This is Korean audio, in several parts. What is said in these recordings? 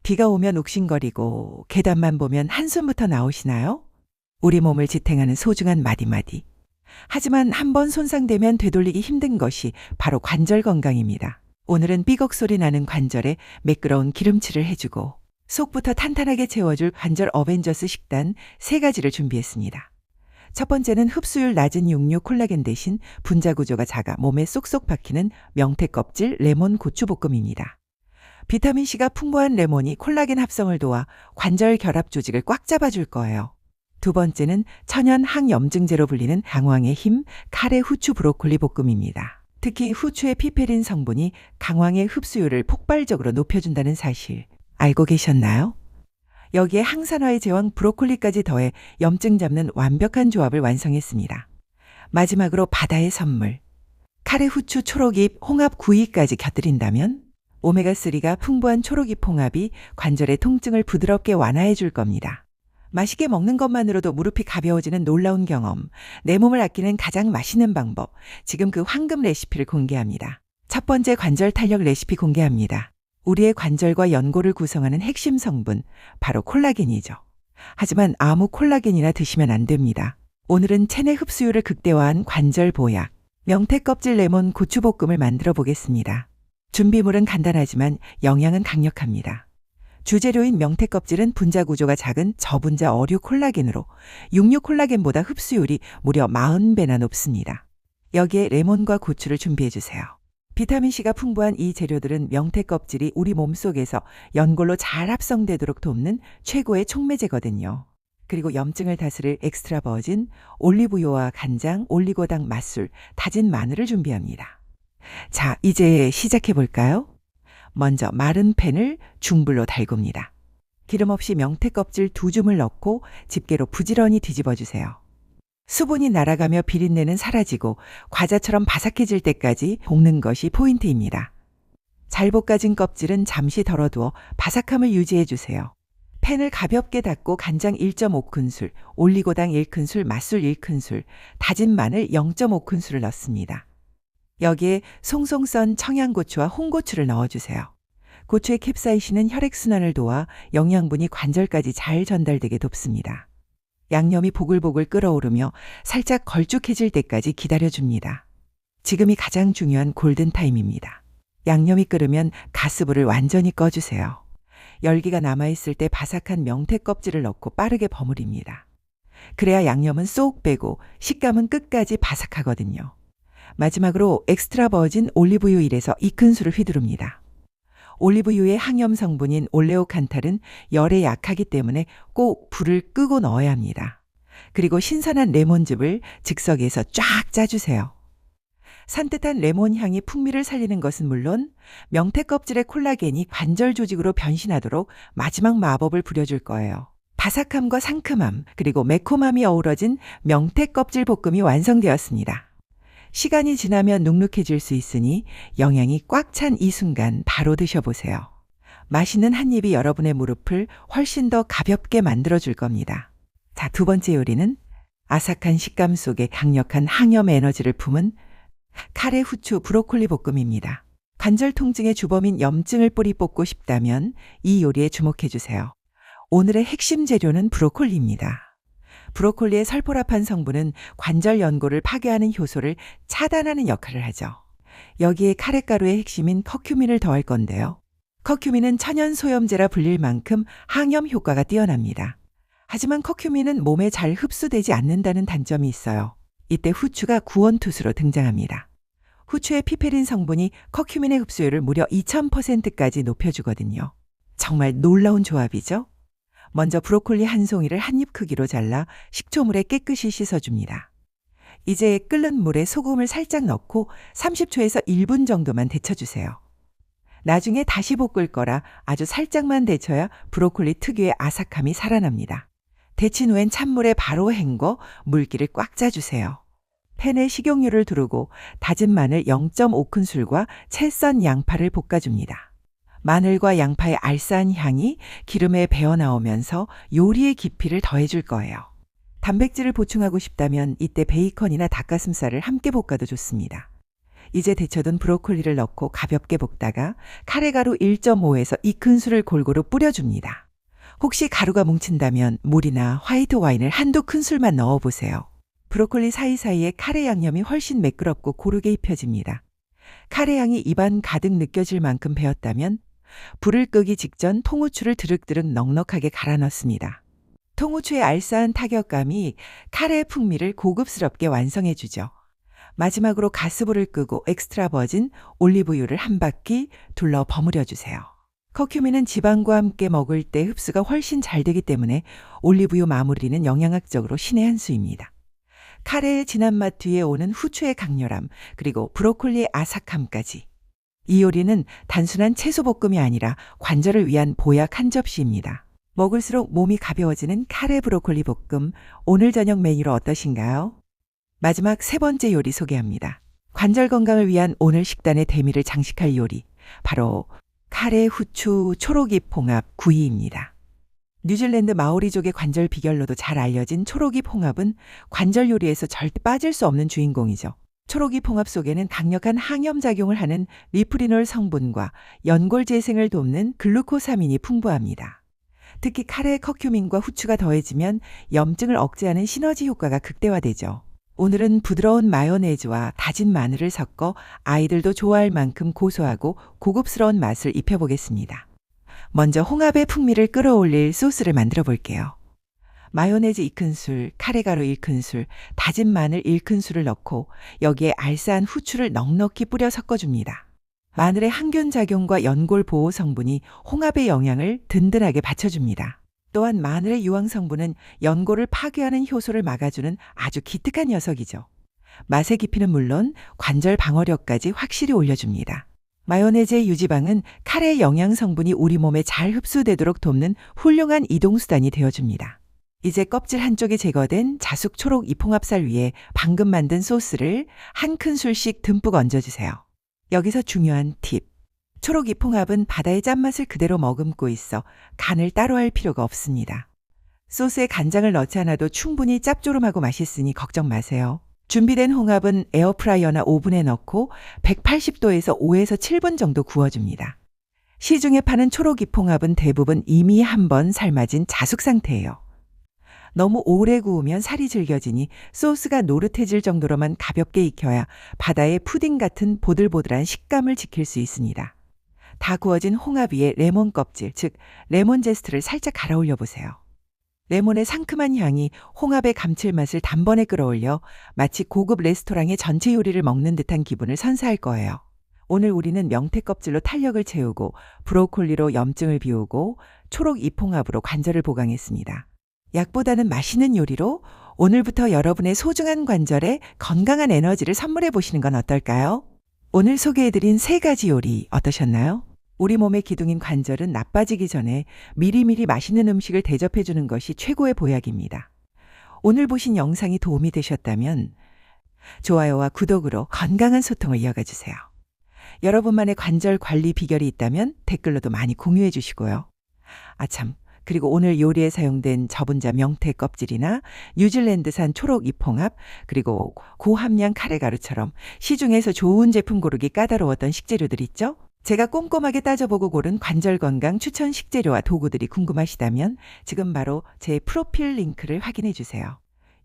비가 오면 욱신거리고 계단만 보면 한숨부터 나오시나요? 우리 몸을 지탱하는 소중한 마디마디. 하지만 한번 손상되면 되돌리기 힘든 것이 바로 관절 건강입니다. 오늘은 삐걱 소리 나는 관절에 매끄러운 기름칠을 해주고 속부터 탄탄하게 채워줄 관절 어벤져스 식단 3가지를 준비했습니다. 첫 번째는 흡수율 낮은 육류 콜라겐 대신 분자 구조가 작아 몸에 쏙쏙 박히는 명태 껍질 레몬 고추볶음입니다. 비타민C가 풍부한 레몬이 콜라겐 합성을 도와 관절 결합 조직을 꽉 잡아줄 거예요. 두 번째는 천연 항염증제로 불리는 강황의 힘 카레 후추 브로콜리 볶음입니다. 특히 후추의 피페린 성분이 강황의 흡수율을 폭발적으로 높여준다는 사실 알고 계셨나요? 여기에 항산화의 제왕 브로콜리까지 더해 염증 잡는 완벽한 조합을 완성했습니다. 마지막으로 바다의 선물 카레 후추 초록잎 홍합 구이까지 곁들인다면 오메가3가 풍부한 초록잎 홍합이 관절의 통증을 부드럽게 완화해 줄 겁니다. 맛있게 먹는 것만으로도 무릎이 가벼워지는 놀라운 경험, 내 몸을 아끼는 가장 맛있는 방법, 지금 그 황금 레시피를 공개합니다. 첫 번째 관절 탄력 레시피 공개합니다. 우리의 관절과 연골을 구성하는 핵심 성분, 바로 콜라겐이죠. 하지만 아무 콜라겐이나 드시면 안 됩니다. 오늘은 체내 흡수율을 극대화한 관절 보약, 명태 껍질 레몬 고추볶음을 만들어 보겠습니다. 준비물은 간단하지만 영양은 강력합니다. 주재료인 명태 껍질은 분자 구조가 작은 저분자 어류 콜라겐으로 육류 콜라겐보다 흡수율이 무려 40배나 높습니다. 여기에 레몬과 고추를 준비해 주세요. 비타민C가 풍부한 이 재료들은 명태 껍질이 우리 몸속에서 연골로 잘 합성되도록 돕는 최고의 촉매제거든요. 그리고 염증을 다스릴 엑스트라 버진, 올리브유와 간장, 올리고당 맛술, 다진 마늘을 준비합니다. 자, 이제 시작해 볼까요? 먼저 마른 팬을 중불로 달굽니다. 기름 없이 명태 껍질 2줌을 넣고 집게로 부지런히 뒤집어 주세요. 수분이 날아가며 비린내는 사라지고 과자처럼 바삭해질 때까지 볶는 것이 포인트입니다. 잘 볶아진 껍질은 잠시 덜어두어 바삭함을 유지해 주세요. 팬을 가볍게 닫고 간장 1.5큰술, 올리고당 1큰술, 맛술 1큰술, 다진 마늘 0.5큰술을 넣습니다. 여기에 송송 썬 청양고추와 홍고추를 넣어주세요. 고추의 캡사이신은 혈액순환을 도와 영양분이 관절까지 잘 전달되게 돕습니다. 양념이 보글보글 끓어오르며 살짝 걸쭉해질 때까지 기다려줍니다. 지금이 가장 중요한 골든타임입니다. 양념이 끓으면 가스불을 완전히 꺼주세요. 열기가 남아있을 때 바삭한 명태 껍질을 넣고 빠르게 버무립니다. 그래야 양념은 쏙 빼고 식감은 끝까지 바삭하거든요. 마지막으로 엑스트라 버진 올리브유 1에서 2큰술을 휘두릅니다. 올리브유의 항염 성분인 올레오칸탈은 열에 약하기 때문에 꼭 불을 끄고 넣어야 합니다. 그리고 신선한 레몬즙을 즉석에서 쫙 짜주세요. 산뜻한 레몬 향이 풍미를 살리는 것은 물론 명태 껍질의 콜라겐이 관절 조직으로 변신하도록 마지막 마법을 부려줄 거예요. 바삭함과 상큼함 그리고 매콤함이 어우러진 명태 껍질 볶음이 완성되었습니다. 시간이 지나면 눅눅해질 수 있으니 영양이 꽉 찬 이 순간 바로 드셔보세요. 맛있는 한 입이 여러분의 무릎을 훨씬 더 가볍게 만들어줄 겁니다. 자, 두 번째 요리는 아삭한 식감 속에 강력한 항염 에너지를 품은 카레 후추 브로콜리 볶음입니다. 관절 통증의 주범인 염증을 뿌리 뽑고 싶다면 이 요리에 주목해주세요. 오늘의 핵심 재료는 브로콜리입니다. 브로콜리의 설포라판 성분은 관절 연골을 파괴하는 효소를 차단하는 역할을 하죠. 여기에 카레가루의 핵심인 커큐민을 더할 건데요. 커큐민은 천연 소염제라 불릴 만큼 항염 효과가 뛰어납니다. 하지만 커큐민은 몸에 잘 흡수되지 않는다는 단점이 있어요. 이때 후추가 구원투수로 등장합니다. 후추의 피페린 성분이 커큐민의 흡수율을 무려 2000%까지 높여주거든요. 정말 놀라운 조합이죠? 먼저 브로콜리 한 송이를 한 입 크기로 잘라 식초물에 깨끗이 씻어줍니다. 이제 끓는 물에 소금을 살짝 넣고 30초에서 1분 정도만 데쳐주세요. 나중에 다시 볶을 거라 아주 살짝만 데쳐야 브로콜리 특유의 아삭함이 살아납니다. 데친 후엔 찬물에 바로 헹궈 물기를 꽉 짜주세요. 팬에 식용유를 두르고 다진 마늘 0.5큰술과 채 썬 양파를 볶아줍니다. 마늘과 양파의 알싸한 향이 기름에 배어나오면서 요리의 깊이를 더해줄 거예요. 단백질을 보충하고 싶다면 이때 베이컨이나 닭가슴살을 함께 볶아도 좋습니다. 이제 데쳐둔 브로콜리를 넣고 가볍게 볶다가 카레가루 1.5에서 2큰술을 골고루 뿌려줍니다. 혹시 가루가 뭉친다면 물이나 화이트 와인을 한두 큰술만 넣어보세요. 브로콜리 사이사이에 카레 양념이 훨씬 매끄럽고 고르게 입혀집니다. 카레 향이 입안 가득 느껴질 만큼 배었다면 불을 끄기 직전 통후추를 드륵드륵 넉넉하게 갈아 넣습니다. 통후추의 알싸한 타격감이 카레의 풍미를 고급스럽게 완성해주죠. 마지막으로 가스불을 끄고 엑스트라 버진 올리브유를 한 바퀴 둘러 버무려 주세요. 커큐민은 지방과 함께 먹을 때 흡수가 훨씬 잘 되기 때문에 올리브유 마무리는 영양학적으로 신의 한 수입니다. 카레의 진한 맛 뒤에 오는 후추의 강렬함, 그리고 브로콜리의 아삭함까지. 이 요리는 단순한 채소볶음이 아니라 관절을 위한 보약 한 접시입니다. 먹을수록 몸이 가벼워지는 카레 브로콜리 볶음, 오늘 저녁 메뉴로 어떠신가요? 마지막 세 번째 요리 소개합니다. 관절 건강을 위한 오늘 식단의 대미를 장식할 요리, 바로 카레 후추 초록이 홍합 구이입니다. 뉴질랜드 마오리족의 관절 비결로도 잘 알려진 초록이 홍합은 관절 요리에서 절대 빠질 수 없는 주인공이죠. 초록이 홍합 속에는 강력한 항염작용을 하는 리프리놀 성분과 연골 재생을 돕는 글루코사민이 풍부합니다. 특히 카레 커큐민과 후추가 더해지면 염증을 억제하는 시너지 효과가 극대화되죠. 오늘은 부드러운 마요네즈와 다진 마늘을 섞어 아이들도 좋아할 만큼 고소하고 고급스러운 맛을 입혀보겠습니다. 먼저 홍합의 풍미를 끌어올릴 소스를 만들어 볼게요. 마요네즈 2큰술, 카레가루 1큰술, 다진 마늘 1큰술을 넣고 여기에 알싸한 후추를 넉넉히 뿌려 섞어줍니다. 마늘의 항균 작용과 연골 보호 성분이 홍합의 영양을 든든하게 받쳐줍니다. 또한 마늘의 유황 성분은 연골을 파괴하는 효소를 막아주는 아주 기특한 녀석이죠. 맛의 깊이는 물론 관절 방어력까지 확실히 올려줍니다. 마요네즈의 유지방은 카레의 영양 성분이 우리 몸에 잘 흡수되도록 돕는 훌륭한 이동수단이 되어줍니다. 이제 껍질 한쪽이 제거된 자숙 초록 이홍합살 위에 방금 만든 소스를 한 큰술씩 듬뿍 얹어주세요. 여기서 중요한 팁. 초록 이홍합은 바다의 짠맛을 그대로 머금고 있어 간을 따로 할 필요가 없습니다. 소스에 간장을 넣지 않아도 충분히 짭조름하고 맛있으니 걱정 마세요. 준비된 홍합은 에어프라이어나 오븐에 넣고 180도에서 5에서 7분 정도 구워줍니다. 시중에 파는 초록 이홍합은 대부분 이미 한번 삶아진 자숙 상태예요. 너무 오래 구우면 살이 질겨지니 소스가 노릇해질 정도로만 가볍게 익혀야 바다의 푸딩 같은 보들보들한 식감을 지킬 수 있습니다. 다 구워진 홍합 위에 레몬 껍질, 즉 레몬 제스트를 살짝 갈아 올려보세요. 레몬의 상큼한 향이 홍합의 감칠맛을 단번에 끌어올려 마치 고급 레스토랑의 전체 요리를 먹는 듯한 기분을 선사할 거예요. 오늘 우리는 명태 껍질로 탄력을 채우고 브로콜리로 염증을 비우고 초록 이홍합으로 관절을 보강했습니다. 약보다는 맛있는 요리로 오늘부터 여러분의 소중한 관절에 건강한 에너지를 선물해 보시는 건 어떨까요? 오늘 소개해드린 3가지 요리 어떠셨나요? 우리 몸의 기둥인 관절은 나빠지기 전에 미리미리 맛있는 음식을 대접해주는 것이 최고의 보약입니다. 오늘 보신 영상이 도움이 되셨다면 좋아요와 구독으로 건강한 소통을 이어가 주세요. 여러분만의 관절 관리 비결이 있다면 댓글로도 많이 공유해 주시고요. 그리고 오늘 요리에 사용된 저분자 명태 껍질이나 뉴질랜드산 초록 이홍합, 그리고 고함량 카레가루처럼 시중에서 좋은 제품 고르기 까다로웠던 식재료들 있죠? 제가 꼼꼼하게 따져보고 고른 관절 건강 추천 식재료와 도구들이 궁금하시다면 지금 바로 제 프로필 링크를 확인해 주세요.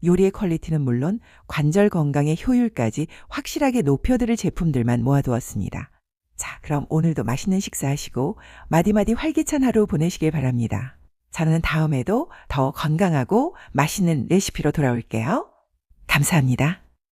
요리의 퀄리티는 물론 관절 건강의 효율까지 확실하게 높여드릴 제품들만 모아두었습니다. 자, 그럼 오늘도 맛있는 식사하시고 마디마디 활기찬 하루 보내시길 바랍니다. 저는 다음에도 더 건강하고 맛있는 레시피로 돌아올게요. 감사합니다.